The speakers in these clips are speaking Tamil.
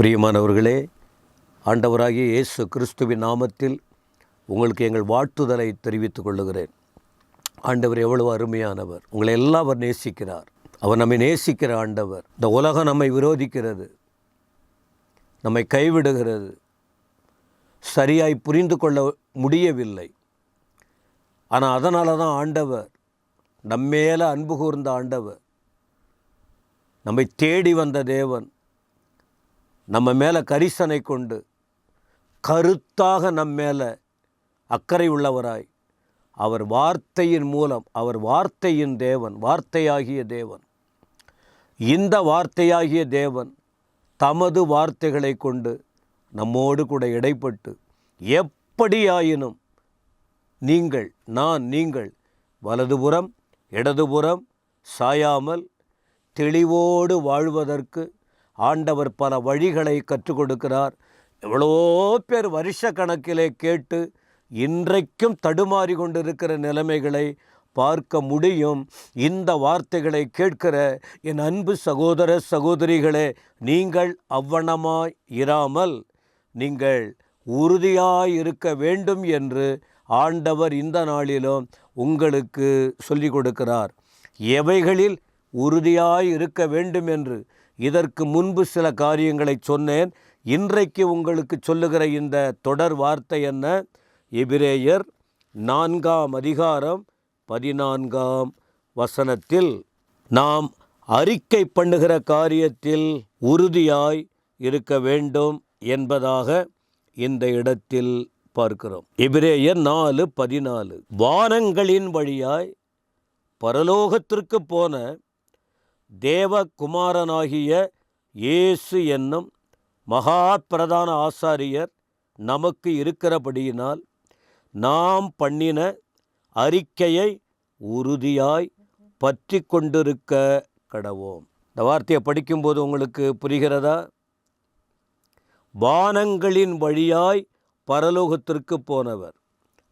பிரியமானவர்களே, ஆண்டவராகிய இயேசு கிறிஸ்துவின் நாமத்தில் உங்களுக்கு எங்கள் வாழ்த்துதலை தெரிவித்துக் கொள்ளுகிறேன். ஆண்டவர் எவ்வளவு அருமையானவர்! உங்களை எல்லாம் அவர் நேசிக்கிறார். அவர் நம்மை நேசிக்கிற ஆண்டவர். இந்த உலகம் நம்மை விரோதிக்கிறது, நம்மை கைவிடுகிறது, சரியாய் புரிந்து கொள்ள முடியவில்லை. ஆனால் அதனால தான் ஆண்டவர் நம்மேல அன்பு கூர்ந்த ஆண்டவர், நம்மை தேடி வந்த தேவன், நம்ம மேலே கரிசனை கொண்டு கருத்தாக மேலே அக்கறை உள்ளவராய், அவர் வார்த்தையின் மூலம், அவர் வார்த்தையின் தேவன், வார்த்தையாகிய தேவன், இந்த வார்த்தையாகிய தேவன் தமது வார்த்தைகளை கொண்டு நம்மோடு கூட இடைப்பட்டு எப்படியாயினும் நீங்கள் வலதுபுறம் இடதுபுறம் சாயாமல் தெளிவோடு வாழ்வதற்கு ஆண்டவர் பல வழிகளை கற்றுக் கொடுக்கிறார். எவ்வளோ பேர் வருஷ கணக்கிலே கேட்டு இன்றைக்கும் தடுமாறி கொண்டிருக்கிற நிலைமைகளை பார்க்க முடியும். இந்த வார்த்தைகளை கேட்கிற என் அன்பு சகோதர சகோதரிகளே, நீங்கள் அவ்வண்ணமாய் இராமல் நீங்கள் உறுதியாய் இருக்க வேண்டும் என்று ஆண்டவர் இந்த நாளிலும் உங்களுக்கு சொல்லிக் கொடுக்கிறார். எவைகளில் உறுதியாய் இருக்க வேண்டும் என்று இதற்கு முன்பு சில காரியங்களை சொன்னேன். இன்றைக்கு உங்களுக்கு சொல்லுகிற இந்த தொடர் வார்த்தை என்ன? எபிரேயர் 4:14 நாம் அறிக்கை பண்ணுகிற காரியத்தில் உறுதியாய் இருக்க வேண்டும் என்பதாக இந்த இடத்தில் பார்க்கிறோம். எபிரேயர் 4:14 வானங்களின் வழியாய் பரலோகத்திற்கு போன தேவகுமாரனாகிய இயேசு என்னும் மகா பிரதான ஆசாரியர் நமக்கு இருக்கிறபடியினால் நாம் பண்ணின அறிக்கையை உறுதியாய் பற்றி கொண்டிருக்க கடவோம். இந்த வார்த்தையை படிக்கும்போது உங்களுக்கு புரிகிறதா? வானங்களின் வழியாய் பரலோகத்திற்கு போனவர்.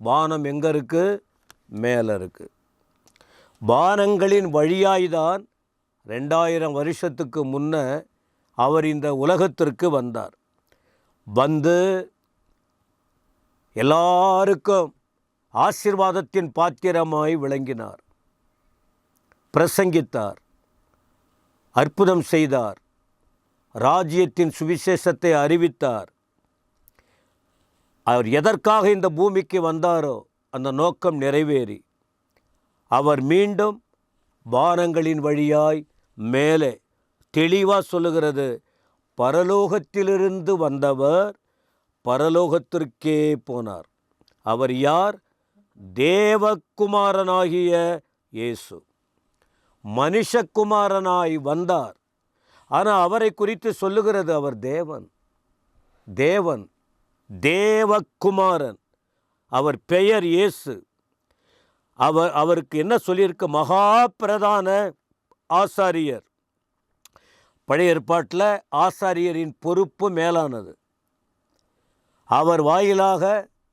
வானம் எங்கே இருக்குது? மேலே இருக்குது. வானங்களின் வழியாய்தான் 2000 வருஷத்துக்கு முன்ன அவர் இந்த உலகத்திற்கு வந்தார். வந்து எல்லாருக்கும் ஆசீர்வாதத்தின் பாத்திரமாய் விளங்கினார், பிரசங்கித்தார், அற்புதம் செய்தார், ராஜ்யத்தின் சுவிசேஷத்தை அறிவித்தார். அவர் எதற்காக இந்த பூமிக்கு வந்தாரோ அந்த நோக்கம் நிறைவேறி அவர் மீண்டும் வானங்களின் வழியாய் மேலே தெளிவாக சொல்லுகிறது, பரலோகத்திலிருந்து வந்தவர் பரலோகத்திற்கே போனார். அவர் யார்? தேவகுமாரனாகிய இயேசு. மனுஷகுமாரனாய் வந்தார். ஆனால் அவரை குறித்து சொல்லுகிறது, அவர் தேவன், தேவகுமாரன். அவர் பெயர் இயேசு. அவருக்கு என்ன சொல்லியிருக்கு? மகா பிரதான ஆசாரியர். பழைய ஏற்பாட்டில் ஆசாரியரின் பொறுப்பு மேலானது. அவர் வாயிலாக,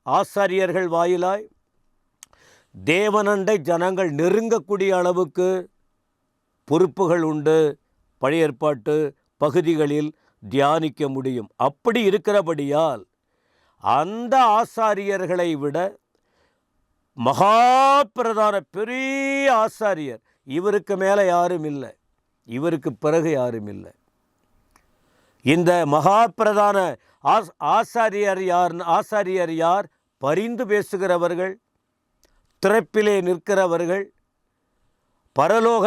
ஆசாரியர்கள் வாயிலாய் தேவனண்டை ஜனங்கள் நெருங்கக்கூடிய அளவுக்கு பொறுப்புகள் உண்டு. பழைய ஏற்பாட்டு பகுதிகளில் தியானிக்க முடியும். அப்படி இருக்கிறபடியால் அந்த ஆசாரியர்களை விட மகா பிரதான பெரிய ஆசாரியர், இவருக்கு மேலே யாரும் இல்லை, இவருக்கு பிறகு யாரும் இல்லை. இந்த மகா பிரதான ஆசாரியர் யார்? பரிந்து பேசுகிறவர்கள், திறப்பிலே நிற்கிறவர்கள், பரலோக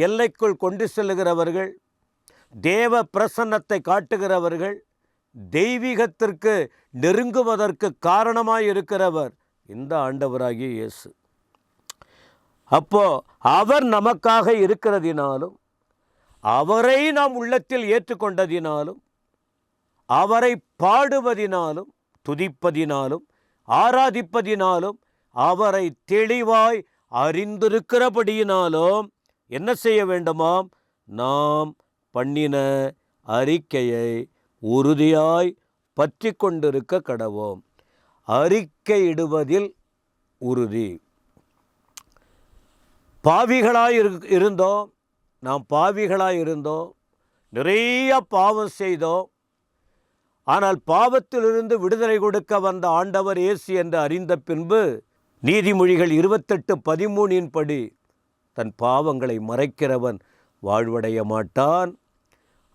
எல்லைக்குள் கொண்டு செல்லுகிறவர்கள், தேவ பிரசன்னத்தை காட்டுகிறவர்கள், தெய்வீகத்திற்கு நெருங்குவதற்கு காரணமாய் இருக்கிறவர் இந்த ஆண்டவராகிய இயேசு. அப்போ அவர் நமக்காக இருக்கிறதினாலும், அவரை நாம் உள்ளத்தில் ஏற்றுக்கொண்டதினாலும், அவரை பாடுவதினாலும், துதிப்பதினாலும், ஆராதிப்பதினாலும், அவரை தெளிவாய் அறிந்திருக்கிறபடியினாலும் என்ன செய்ய வேண்டுமாம்? நாம் பண்ணின அறிக்கையை உறுதியாய் பற்றி கொண்டிருக்க கடவோம். அறிக்கையிடுவதில் உறுதி. பாவிகளாய் இருந்தோம், நிறைய பாவம் செய்தோம். ஆனால் பாவத்திலிருந்து விடுதலை கொடுக்க வந்த ஆண்டவர் இயேசு என்று அறிந்த பின்பு நீதிமொழிகள் 28:13 படி தன் பாவங்களை மறைக்கிறவன் வாழ்வடைய மாட்டான்,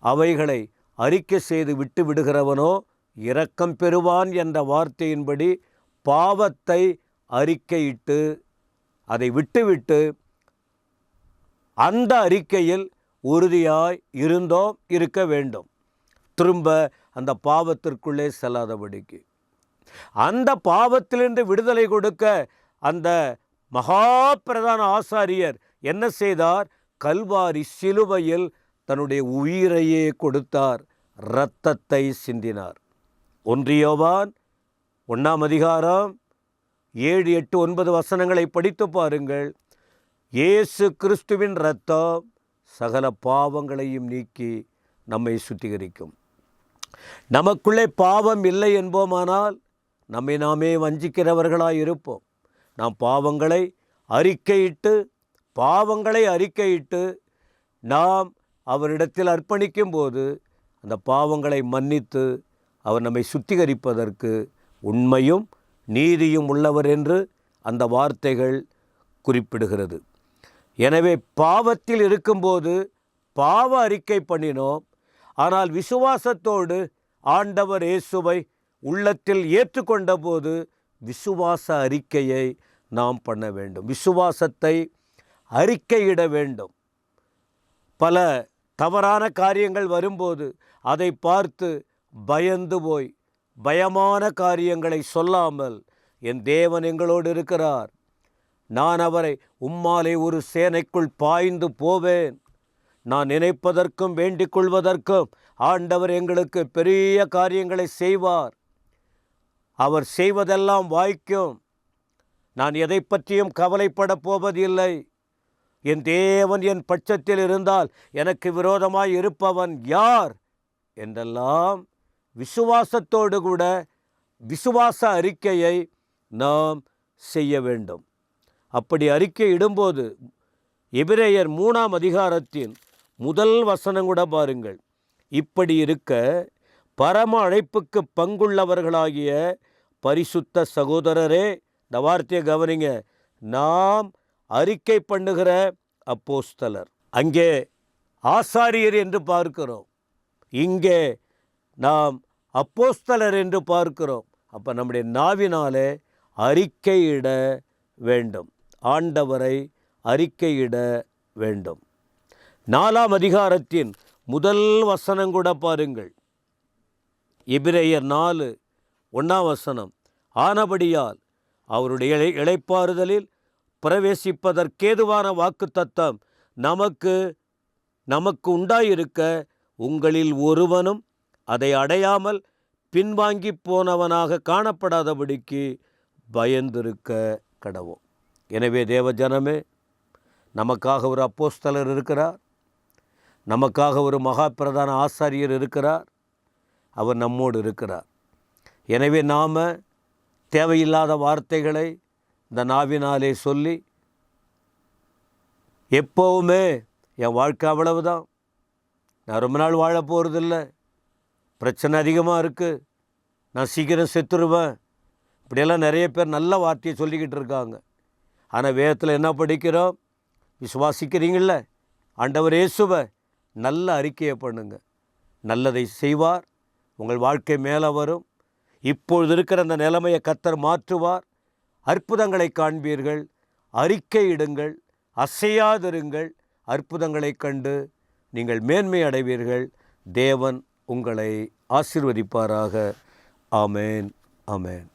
அவைகளை அறிக்கை செய்து விட்டு விடுகிறவனோ இரக்கம் பெறுவான் என்ற வார்த்தையின்படி பாவத்தை அறிக்கையிட்டு அதை விட்டுவிட்டு அந்த அறிக்கையில் உறுதியாய் இருக்க வேண்டும். திரும்ப அந்த பாவத்திற்குள்ளே செல்லாதபடிக்கு அந்த பாவத்திலிருந்து விடுதலை கொடுக்க அந்த மகா பிரதான ஆசாரியர் என்ன செய்தார்? கல்வாரி சிலுவையில் தன்னுடைய உயிரையே கொடுத்தார், இரத்தத்தை சிந்தினார். 1 யோவான் 1 7, 8, 9 வசனங்களை படித்து பாருங்கள். இயேசு கிறிஸ்துவின் இரத்தம் சகல பாவங்களையும் நீக்கி நம்மை சுத்திகரிக்கும். நமக்குள்ளே பாவம் இல்லை என்போமானால் நம்மை நாமே வஞ்சிக்கிறவர்களாய் இருப்போம். நாம் பாவங்களை அறிக்கையிட்டு நாம் அவரிடத்தில் அர்ப்பணிக்கும் போது அந்த பாவங்களை மன்னித்து அவர் நம்மை சுத்திகரிப்பதற்கு உண்மையும் நீதியும் உள்ளவர் என்று அந்த வார்த்தைகள் குறிப்பிடுகிறது. எனவே பாவத்தில் இருக்கும்போது பாவ அறிக்கை பண்ணினோம், ஆனால் விசுவாசத்தோடு ஆண்டவர் இயேசுவை உள்ளத்தில் ஏற்றுக்கொண்ட போது விசுவாச அறிக்கையை நாம் பண்ண வேண்டும், விசுவாசத்தை அறிக்கையிட வேண்டும். பல தவறான காரியங்கள் வரும்போது அதை பார்த்து பயந்து போய் பயமான காரியங்களை சொல்லாமல், என் தேவன் எங்களோடு இருக்கிறார், நான் அவரை உம்மாலே ஒரு சேனைக்குள் பாய்ந்து போவேன், நான் நினைப்பதற்கும் வேண்டிக் கொள்வதற்கும் ஆண்டவர் எங்களுக்கு பெரிய காரியங்களை செய்வார், அவர் செய்வதெல்லாம் வாய்க்கும், நான் எதை பற்றியும் கவலைப்பட போவதில்லை, என் தேவன் என் பட்சத்தில் இருந்தால் எனக்கு விரோதமாய் இருப்பவன் யார் என்றெல்லாம் விசுவாசத்தோடு கூட விசுவாச அறிக்கையை நாம் செய்ய வேண்டும். அப்படி அறிக்கை இடும்போது எபிரேயர் 3 முதல் வசனம் கூட பாருங்கள். இப்படி இருக்க பரம அழைப்புக்கு பங்குள்ளவர்களாகிய பரிசுத்த சகோதரரே, இந்த வார்த்தையை கவனிங்க, நாம் அறிக்கை பண்ணுகிற அப்போஸ்தலர். அங்கே ஆசாரியர் என்று பார்க்கிறோம், இங்கே நாம் அப்போஸ்தலர் என்று பார்க்கிறோம். அப்போ நம்முடைய நாவினாலே அறிக்கையிட வேண்டும், ஆண்டவரை அறிக்கையிட வேண்டும். 4 முதல் வசனம் கூட பாருங்கள். எபிரேயர் 4:1 ஆனபடியால் அவருடைய இளைப்பாறுதலில் பிரவேசிப்பதற்கேதுவான வாக்குத்தத்தம் நமக்கு உண்டாயிருக்க உங்களில் ஒருவனும் அதை அடையாமல் பின்வாங்கி போனவனாக காணப்படாதபடிக்கு பயந்திருக்க கடவோம். எனவே தேவஜனமே, நமக்காக ஒரு அப்போஸ்தலர் இருக்கிறார், நமக்காக ஒரு மகா பிரதான ஆசாரியர் இருக்கிறார், அவர் நம்மோடு இருக்கிறார். எனவே நாம் தேவையில்லாத வார்த்தைகளை இந்த நாவினாலே சொல்லி எப்போவுமே என் வாழ்க்கை அவ்வளவுதான், நான் ரொம்ப நாள் வாழ போகிறதில்ல, பிரச்சனை அதிகமாக இருக்குது, நான் சீக்கிரம் செத்துருவேன், இப்படியெல்லாம் நிறைய பேர் நல்ல வார்த்தையை சொல்லிக்கிட்டு இருக்காங்க. ஆனால் வேதத்தில் என்ன படிக்கிறோம்? விசுவாசிக்கிறீங்கள ஆண்டவர் இயேசுவை, நல்ல அறிக்கையை பண்ணுங்க, நல்லதை செய்வார், உங்கள் வாழ்க்கை மேலே வரும். இப்பொழுது இருக்கிற அந்த நிலைமையை கர்த்தர் மாற்றுவார், அற்புதங்களை காண்பீர்கள். அறிக்கையிடுங்கள், அசையாதிருங்கள், அற்புதங்களை கண்டு நீங்கள் மேன்மை அடைவீர்கள். தேவன் உங்களை ஆசீர்வதிப்பாராக. ஆமேன், ஆமேன்.